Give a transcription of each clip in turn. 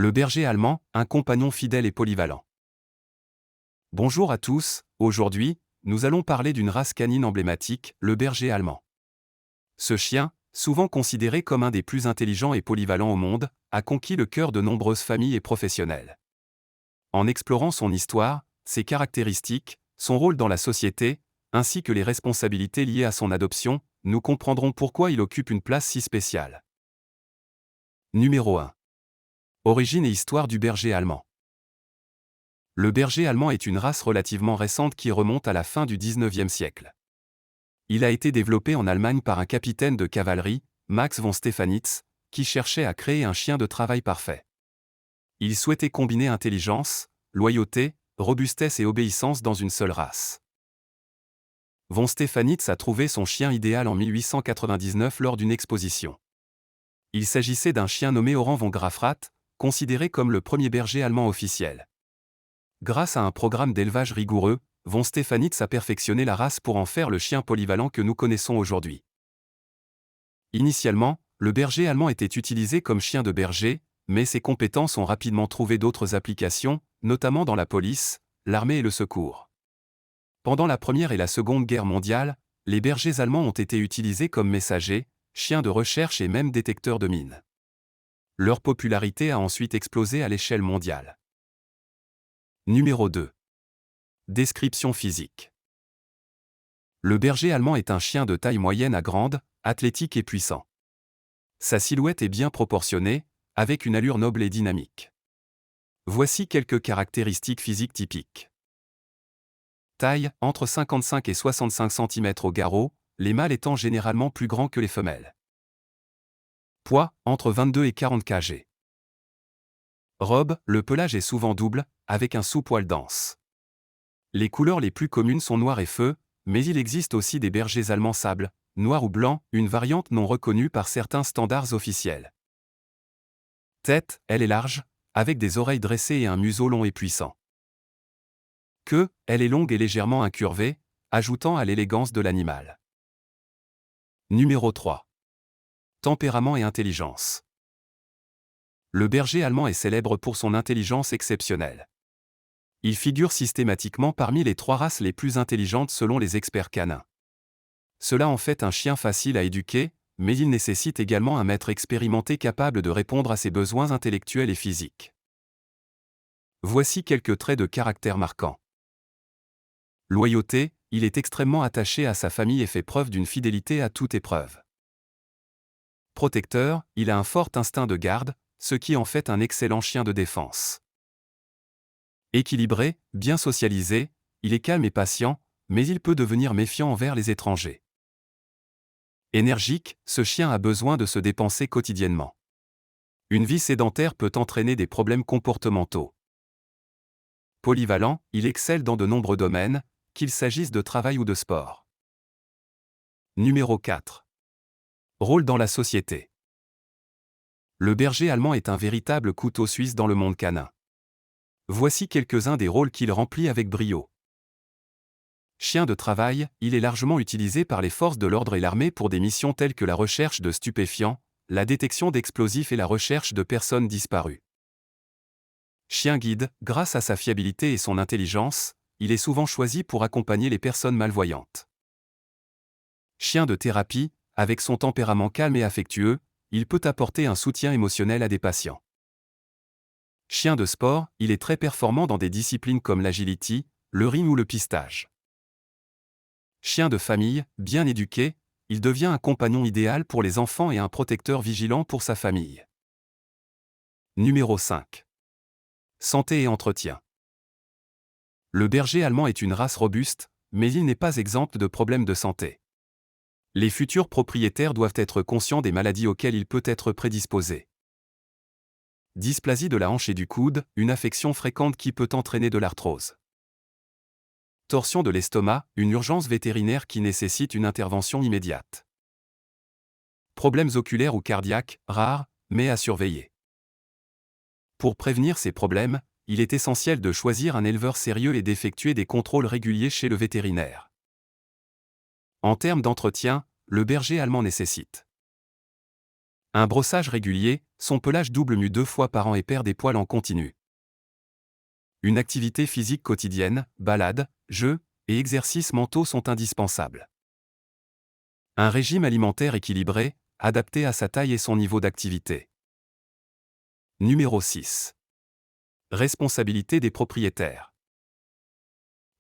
Le berger allemand, un compagnon fidèle et polyvalent. Bonjour à tous, aujourd'hui, nous allons parler d'une race canine emblématique, le berger allemand. Ce chien, souvent considéré comme un des plus intelligents et polyvalents au monde, a conquis le cœur de nombreuses familles et professionnels. En explorant son histoire, ses caractéristiques, son rôle dans la société, ainsi que les responsabilités liées à son adoption, nous comprendrons pourquoi il occupe une place si spéciale. Numéro 1. Origine et histoire du berger allemand. Le berger allemand est une race relativement récente qui remonte à la fin du XIXe siècle. Il a été développé en Allemagne par un capitaine de cavalerie, Max von Stephanitz, qui cherchait à créer un chien de travail parfait. Il souhaitait combiner intelligence, loyauté, robustesse et obéissance dans une seule race. Von Stephanitz a trouvé son chien idéal en 1899 lors d'une exposition. Il s'agissait d'un chien nommé Oran von Grafrath, considéré comme le premier berger allemand officiel. Grâce à un programme d'élevage rigoureux, von Stephanitz a perfectionné la race pour en faire le chien polyvalent que nous connaissons aujourd'hui. Initialement, le berger allemand était utilisé comme chien de berger, mais ses compétences ont rapidement trouvé d'autres applications, notamment dans la police, l'armée et le secours. Pendant la Première et la Seconde Guerre mondiale, les bergers allemands ont été utilisés comme messagers, chiens de recherche et même détecteurs de mines. Leur popularité a ensuite explosé à l'échelle mondiale. Numéro 2. Description physique. Le berger allemand est un chien de taille moyenne à grande, athlétique et puissant. Sa silhouette est bien proportionnée, avec une allure noble et dynamique. Voici quelques caractéristiques physiques typiques. Taille, entre 55 et 65 cm au garrot, les mâles étant généralement plus grands que les femelles. Poids, entre 22 et 40 kg. Robe, le pelage est souvent double, avec un sous-poil dense. Les couleurs les plus communes sont noir et feu, mais il existe aussi des bergers allemands sable, noir ou blanc, une variante non reconnue par certains standards officiels. Tête, elle est large, avec des oreilles dressées et un museau long et puissant. Queue, elle est longue et légèrement incurvée, ajoutant à l'élégance de l'animal. Numéro 3. Tempérament et intelligence. Le berger allemand est célèbre pour son intelligence exceptionnelle. Il figure systématiquement parmi les 3 races les plus intelligentes selon les experts canins. Cela en fait un chien facile à éduquer, mais il nécessite également un maître expérimenté capable de répondre à ses besoins intellectuels et physiques. Voici quelques traits de caractère marquants. Loyauté, il est extrêmement attaché à sa famille et fait preuve d'une fidélité à toute épreuve. Protecteur, il a un fort instinct de garde, ce qui en fait un excellent chien de défense. Équilibré, bien socialisé, il est calme et patient, mais il peut devenir méfiant envers les étrangers. Énergique, ce chien a besoin de se dépenser quotidiennement. Une vie sédentaire peut entraîner des problèmes comportementaux. Polyvalent, il excelle dans de nombreux domaines, qu'il s'agisse de travail ou de sport. Numéro 4. Rôle dans la société. Le berger allemand est un véritable couteau suisse dans le monde canin. Voici quelques-uns des rôles qu'il remplit avec brio. Chien de travail, il est largement utilisé par les forces de l'ordre et l'armée pour des missions telles que la recherche de stupéfiants, la détection d'explosifs et la recherche de personnes disparues. Chien guide, grâce à sa fiabilité et son intelligence, il est souvent choisi pour accompagner les personnes malvoyantes. Chien de thérapie, avec son tempérament calme et affectueux, il peut apporter un soutien émotionnel à des patients. Chien de sport, il est très performant dans des disciplines comme l'agility, le ring ou le pistage. Chien de famille, bien éduqué, il devient un compagnon idéal pour les enfants et un protecteur vigilant pour sa famille. Numéro 5. Santé et entretien. Le berger allemand est une race robuste, mais il n'est pas exempt de problèmes de santé. Les futurs propriétaires doivent être conscients des maladies auxquelles il peut être prédisposé. Dysplasie de la hanche et du coude, une affection fréquente qui peut entraîner de l'arthrose. Torsion de l'estomac, une urgence vétérinaire qui nécessite une intervention immédiate. Problèmes oculaires ou cardiaques, rares, mais à surveiller. Pour prévenir ces problèmes, il est essentiel de choisir un éleveur sérieux et d'effectuer des contrôles réguliers chez le vétérinaire. En termes d'entretien, le berger allemand nécessite Un brossage régulier, son pelage double mue 2 fois par an et perd des poils en continu. Une activité physique quotidienne, balades, jeux et exercices mentaux sont indispensables. Un régime alimentaire équilibré, adapté à sa taille et son niveau d'activité. Numéro 6. Responsabilité des propriétaires.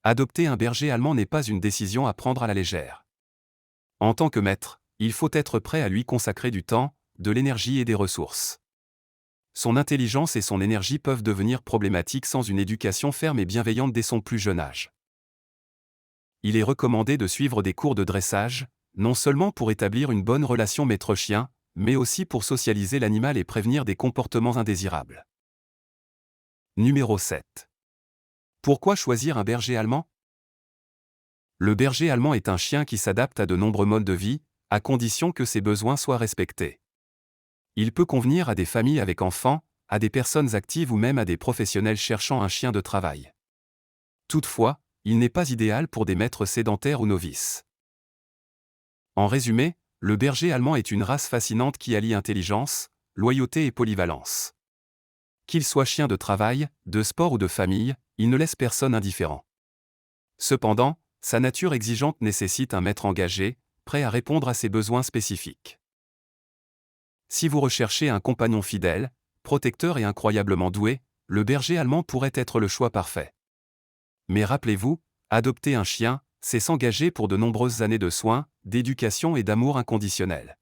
Adopter un berger allemand n'est pas une décision à prendre à la légère. En tant que maître, il faut être prêt à lui consacrer du temps, de l'énergie et des ressources. Son intelligence et son énergie peuvent devenir problématiques sans une éducation ferme et bienveillante dès son plus jeune âge. Il est recommandé de suivre des cours de dressage, non seulement pour établir une bonne relation maître-chien, mais aussi pour socialiser l'animal et prévenir des comportements indésirables. Numéro 7. Pourquoi choisir un berger allemand? Le berger allemand est un chien qui s'adapte à de nombreux modes de vie, à condition que ses besoins soient respectés. Il peut convenir à des familles avec enfants, à des personnes actives ou même à des professionnels cherchant un chien de travail. Toutefois, il n'est pas idéal pour des maîtres sédentaires ou novices. En résumé, le berger allemand est une race fascinante qui allie intelligence, loyauté et polyvalence. Qu'il soit chien de travail, de sport ou de famille, il ne laisse personne indifférent. Cependant, sa nature exigeante nécessite un maître engagé, prêt à répondre à ses besoins spécifiques. Si vous recherchez un compagnon fidèle, protecteur et incroyablement doué, le berger allemand pourrait être le choix parfait. Mais rappelez-vous, adopter un chien, c'est s'engager pour de nombreuses années de soins, d'éducation et d'amour inconditionnel.